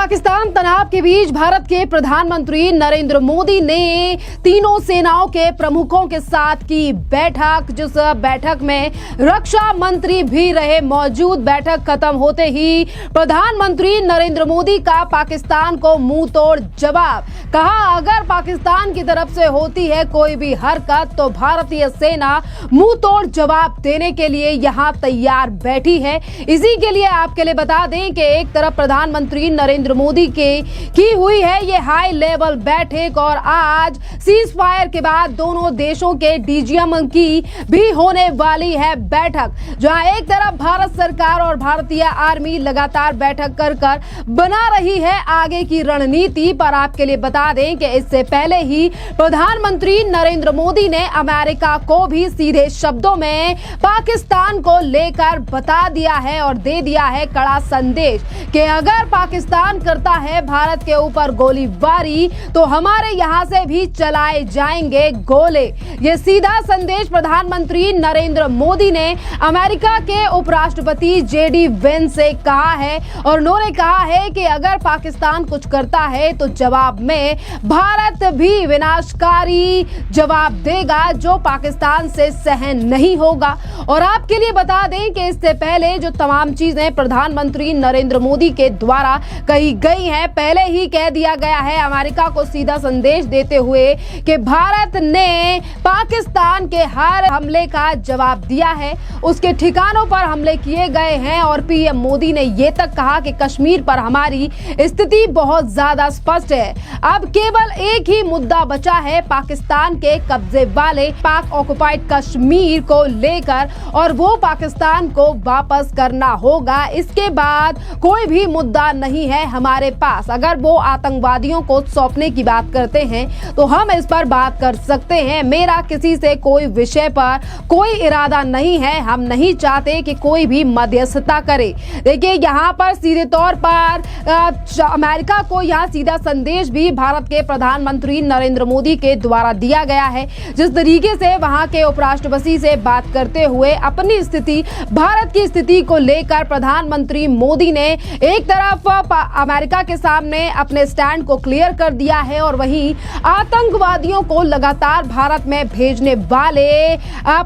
पाकिस्तान तनाव के बीच भारत के प्रधानमंत्री नरेंद्र मोदी ने तीनों सेनाओं के प्रमुखों के साथ की बैठक, जिस बैठक में रक्षा मंत्री भी रहे मौजूद। बैठक खत्म होते ही प्रधानमंत्री नरेंद्र मोदी का पाकिस्तान को मुंह तोड़ जवाब। कहा, अगर पाकिस्तान की तरफ से होती है कोई भी हरकत तो भारतीय सेना मुंह तोड़ जवाब देने के लिए यहां तैयार बैठी है। इसी के लिए आपके लिए बता दें कि एक तरफ प्रधानमंत्री नरेंद्र मोदी की हुई है ये हाई लेवल बैठक, और आज सीज फायर के बाद दोनों देशों के डीजीएम की भी होने वाली है बैठक, जहां एक तरफ भारत सरकार और भारतीय आर्मी लगातार बैठक कर बना रही है आगे की रणनीति पर। आपके लिए बता दें कि इससे पहले ही प्रधानमंत्री नरेंद्र मोदी ने अमेरिका को भी सीधे शब्दों में पाकिस्तान को लेकर बता दिया है और दे दिया है कड़ा संदेश कि अगर पाकिस्तान करता है भारत के ऊपर गोलीबारी तो हमारे यहां से भी चलाए जाएंगे गोले। ये सीधा संदेश प्रधानमंत्री नरेंद्र मोदी ने अमेरिका के उपराष्ट्रपति जेडी वेंस से कहा है, और उन्होंने कहा है कि अगर पाकिस्तान कुछ करता है तो जवाब में भारत भी विनाशकारी जवाब देगा जो पाकिस्तान से सहन नहीं होगा। और आपके लिए बता दें कि इससे पहले जो तमाम चीजें प्रधानमंत्री नरेंद्र मोदी के द्वारा कही गई हैं, पहले ही कह दिया गया है अमेरिका को सीधा संदेश देते हुए कि भारत ने पाकिस्तान के हर हमले का जवाब दिया है, उसके ठिकानों पर हमले किए गए हैं। और पीएम मोदी ने यह तक कहा कि कश्मीर पर हमारी स्थिति बहुत ज्यादा स्पष्ट है, अब केवल एक ही मुद्दा बचा है पाकिस्तान के कब्जे वाले पाक ऑक्युपाइड कश्मीर को लेकर, और वो पाकिस्तान को वापस करना होगा। इसके बाद कोई भी मुद्दा नहीं है हमारे पास। अगर वो आतंकवादियों को सौंपने की बात करते हैं तो हम इस पर बात कर सकते हैं। मेरा किसी से कोई विषय पर कोई इरादा नहीं है, हम नहीं चाहते कि कोई भी मध्यस्थता करे। देखिए, यहाँ पर सीधे तौर पर अमेरिका को यहाँ सीधा संदेश भी भारत के प्रधानमंत्री नरेंद्र मोदी के द्वारा दिया गया है। जिस तरीके से वहां के उपराष्ट्रपति से बात करते हुए अपनी स्थिति, भारत की स्थिति को लेकर प्रधानमंत्री मोदी ने एक तरफ अमेरिका के सामने अपने स्टैंड को क्लियर कर दिया है, और वहीं आतंकवादियों को लगातार भारत में भेजने वाले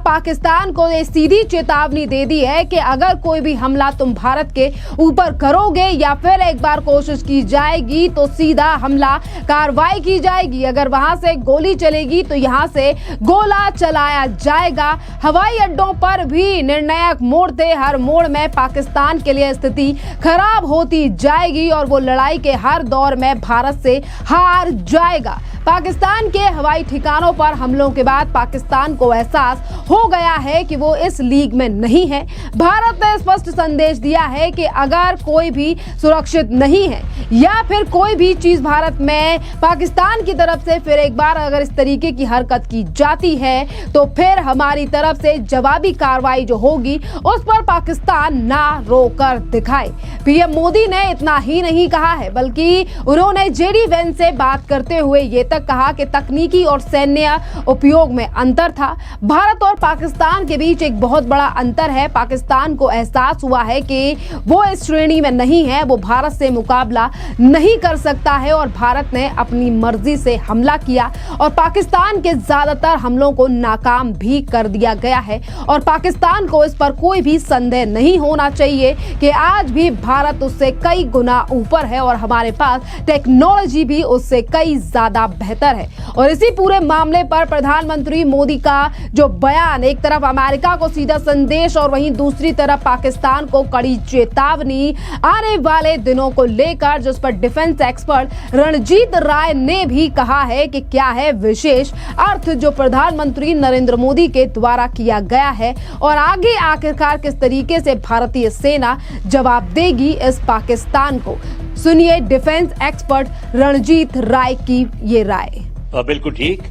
पाकिस्तान को सीधी चेतावनी दे दी है कि अगर कोई भी हमला तुम भारत के ऊपर करोगे या फिर एक बार कोशिश की जाएगी तो सीधा हमला कार्रवाई की जाएगी। अगर वहां से गोली चलेगी तो यहां से गोला चलाया जाएगा। हवाई अड्डों पर भी निर्णायक मोड़ थे, हर मोड़ में पाकिस्तान के लिए स्थिति खराब होती जाएगी और वो लड़ाई के हर दौर में भारत से हार जाएगा। पाकिस्तान के हवाई ठिकानों पर हमलों के बाद पाकिस्तान को एहसास हो गया है कि वो इस लीग में नहीं है। भारत ने स्पष्ट संदेश दिया है कि अगर कोई भी सुरक्षित नहीं है या फिर कोई भी चीज भारत में पाकिस्तान की तरफ से फिर एक बार अगर इस तरीके की हरकत की जाती है तो फिर हमारी तरफ से जवाबी कार्रवाई जो होगी उस पर पाकिस्तान ना रोकर दिखाए। पीएम मोदी ने इतना ही नहीं कहा है, बल्कि उन्होंने जेडी वेंस से बात करते हुए ये तक कहा कि तकनीकी और सैन्य उपयोग में अंतर था। भारत और पाकिस्तान के बीच एक बहुत बड़ा अंतर है। पाकिस्तान को एहसास हुआ है कि वो इस श्रेणी में नहीं है, वो भारत से मुकाबला नहीं कर सकता है, और भारत ने अपनी मर्जी से हमला किया और पाकिस्तान के ज्यादातर हमलों को नाकाम भी कर दिया गया है। और पाकिस्तान को इस पर कोई भी संदेह नहीं होना चाहिए कि आज भी भारत उससे कई गुना ऊपर है और हमारे पास टेक्नोलॉजी भी उससे कई ज्यादा बेहतर है। और इसी पूरे मामले पर प्रधानमंत्री मोदी का जो बयान, एक तरफ अमेरिका को सीधा संदेश और वहीं दूसरी तरफ पाकिस्तान को कड़ी चेतावनी आने वाले दिनों को लेकर, जिस पर डिफेंस एक्सपर्ट रणजीत राय ने भी कहा है कि क्या है विशेष अर्थ जो प्रधानमंत्री नरेंद्र मोदी के द्वारा किया गया है और आगे आखिरकार किस तरीके से भारतीय सेना जवाब देगी इस पाकिस्तान को। सुनिए डिफेंस एक्सपर्ट रणजीत राय की ये राय। बिल्कुल ठीक।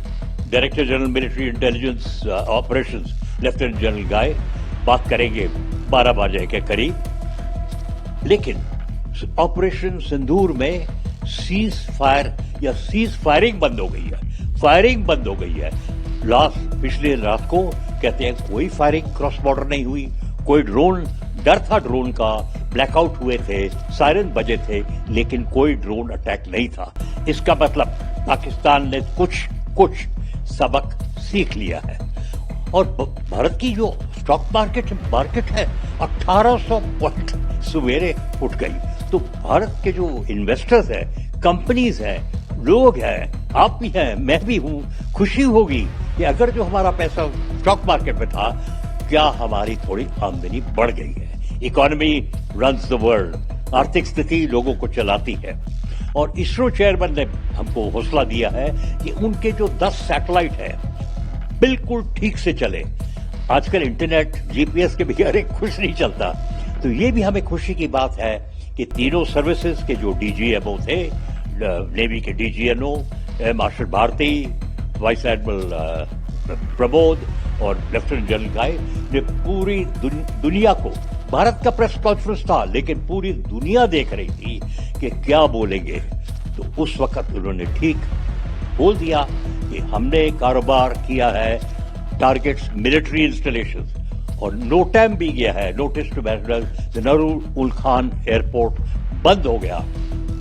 Director general military intelligence operations lieutenant general Ghai बात करेंगे 12 बजे के करीब, लेकिन ऑपरेशन सिंदूर में सीज फायर या सीज फायरिंग बंद हो गई है, फायरिंग बंद हो गई है। पिछले रात को कहते हैं कोई फायरिंग क्रॉस बॉर्डर नहीं हुई, कोई ड्रोन, डर था ड्रोन का, ब्लैकआउट हुए थे, सायरन बजे थे, लेकिन कोई ड्रोन अटैक नहीं था। इसका मतलब पाकिस्तान ने कुछ सबक सीख लिया है। और भारत की जो स्टॉक मार्केट है 1800 पॉइंट सवेरे उठ गई। तो भारत के जो इन्वेस्टर्स हैं, कंपनीज हैं, लोग हैं, आप भी हैं, मैं भी हूं, खुशी होगी कि अगर जो हमारा पैसा स्टॉक मार्केट में था, क्या हमारी थोड़ी आमदनी बढ़ गई है। इकोनॉमी रन्स द वर्ल्ड, आर्थिक स्थिति लोगों को चलाती है। और इसरो चेयरमैन ने हमको हौसला दिया है कि उनके जो 10 सैटेलाइट है बिल्कुल ठीक से चले। आजकल इंटरनेट, जीपीएस के बगैर कुछ नहीं चलता। तो ये भी हमें खुशी की बात है कि तीनों सर्विसेज के जो डीजीएमओ थे, नेवी के DGNO, marshal Bharti, vice admiral Pramod और लेफ्टिनेंट जनरल गाय ने पूरी दुनिया को, भारत का प्रेस कॉन्फ्रेंस था लेकिन पूरी दुनिया देख रही थी कि क्या बोलेंगे। तो उस वक्त उन्होंने ठीक बोल दिया कि हमने कारोबार किया है टारगेट्स मिलिट्री इंस्टॉलेशन, और नो टाइम भी गया है। नोटिस टू जनरल उल खान एयरपोर्ट बंद हो गया,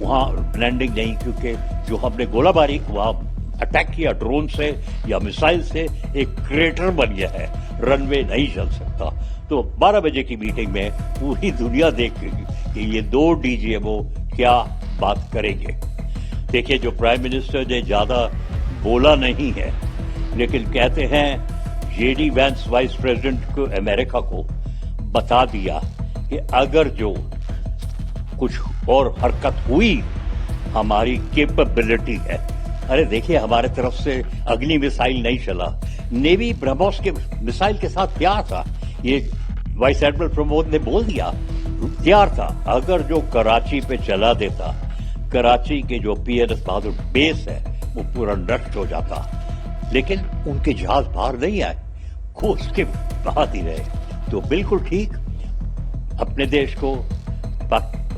वहां लैंडिंग नहीं, क्योंकि जो हमने गोलाबारी वहां अटैक किया ड्रोन से या मिसाइल से, एक क्रेटर बन गया है, रनवे नहीं चल सकता। तो 12 बजे की मीटिंग में पूरी दुनिया देखेगी कि ये 2 डीजीएमओ क्या बात करेंगे। देखिए, जो प्राइम मिनिस्टर ने ज्यादा बोला नहीं है, लेकिन कहते हैं जेडी वैंस वाइस प्रेसिडेंट को, अमेरिका को बता दिया कि अगर जो कुछ और हरकत हुई, हमारी कैपेबिलिटी है। अरे देखिए, हमारे तरफ से अग्नि मिसाइल नहीं चला, नेवी ब्रह्मोस के मिसाइल के साथ तैयार था। ये वाइस एडमिरल प्रमोद ने बोल दिया, तैयार था। अगर जो कराची पे चला देता, कराची के जो पीएनएस बहादुर बेस है वो पूरा नष्ट हो जाता। लेकिन उनके जहाज बाहर नहीं आए, खोज के बाहर ही रहे। तो बिल्कुल ठीक, अपने देश को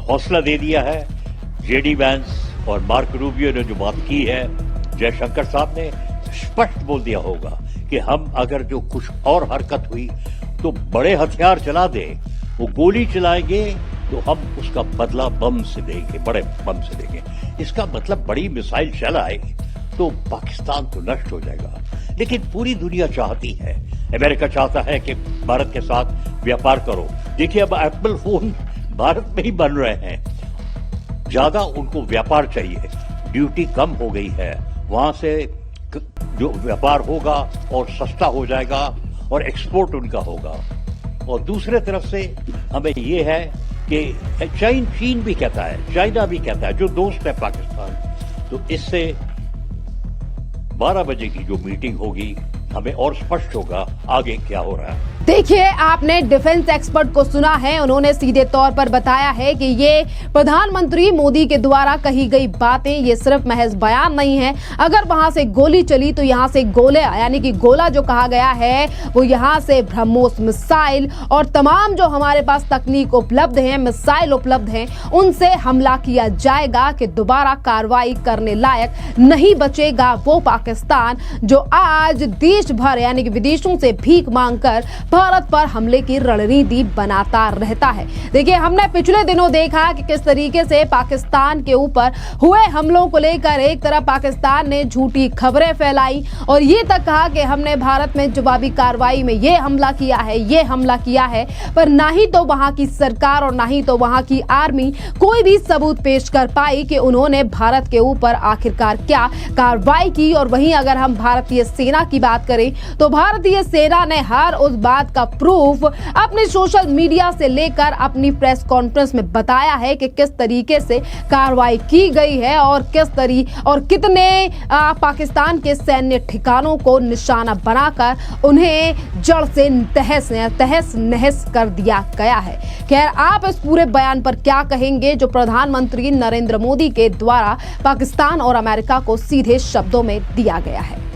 हौसला दे दिया है। जेडी वैंस और मार्क रूबियो ने जो बात की है, जयशंकर साहब ने स्पष्ट बोल दिया होगा कि हम अगर जो कुछ और हरकत हुई तो बड़े हथियार चला दे, वो गोली चलाएंगे तो हम उसका बदला बम से देंगे, बड़े बम से देंगे। इसका मतलब बड़ी मिसाइल चलाए तो पाकिस्तान तो नष्ट हो जाएगा। लेकिन पूरी दुनिया चाहती है, अमेरिका चाहता है कि भारत के साथ व्यापार करो। देखिए, अब एप्पल फोन भारत में ही बन रहे हैं, ज्यादा उनको व्यापार चाहिए, ड्यूटी कम हो गई है, वहां से जो व्यापार होगा और सस्ता हो जाएगा और एक्सपोर्ट उनका होगा। और दूसरे तरफ से हमें ये है कि चीन भी कहता है, चाइना भी कहता है, जो दोस्त है पाकिस्तान। तो इससे 12 बजे की जो मीटिंग होगी, हमें और स्पष्ट होगा आगे क्या हो रहा है। देखिए, आपने डिफेंस एक्सपर्ट को सुना है, उन्होंने सीधे तौर पर बताया है कि ये प्रधानमंत्री मोदी के द्वारा कही गई बातें, ये सिर्फ महज बयान नहीं है। अगर वहां से गोली चली तो यहां से गोले, यानी कि गोला जो कहा गया है वो यहां से ब्रह्मोस मिसाइल और तमाम जो हमारे पास तकनीक उपलब्ध है, मिसाइल उपलब्ध हैं, उनसे हमला किया जाएगा कि दोबारा कार्रवाई करने लायक नहीं बचेगा वो पाकिस्तान जो आज देश भर यानी कि विदेशों से भीख मांगकर भारत पर हमले की रणनीति बनाता रहता है। देखिए, हमने पिछले दिनों देखा कि किस तरीके से पाकिस्तान के ऊपर हुए हमलों को लेकर एक तरफ पाकिस्तान ने झूठी खबरें फैलाई और ये तक कहा कि हमने भारत में जवाबी कार्रवाई में ये हमला किया है, ये हमला किया है, पर ना ही तो वहां की सरकार और ना ही तो वहां की आर्मी कोई भी सबूत पेश कर पाई कि उन्होंने भारत के ऊपर आखिरकार क्या कार्रवाई की। और वहीं अगर हम भारतीय सेना की बात करें तो भारतीय सेना ने हर उस बात का प्रूफ अपने सोशल मीडिया से लेकर अपनी प्रेस कॉन्फ्रेंस में बताया है कि किस तरीके से कार्रवाई की गई है और कितने पाकिस्तान के सैन्य ठिकानों को निशाना बनाकर उन्हें जड़ से तहस नहस कर दिया गया है। खैर, आप इस पूरे बयान पर क्या कहेंगे जो प्रधानमंत्री नरेंद्र मोदी के द्वारा पाकिस्तान और अमेरिका को सीधे शब्दों में दिया गया है?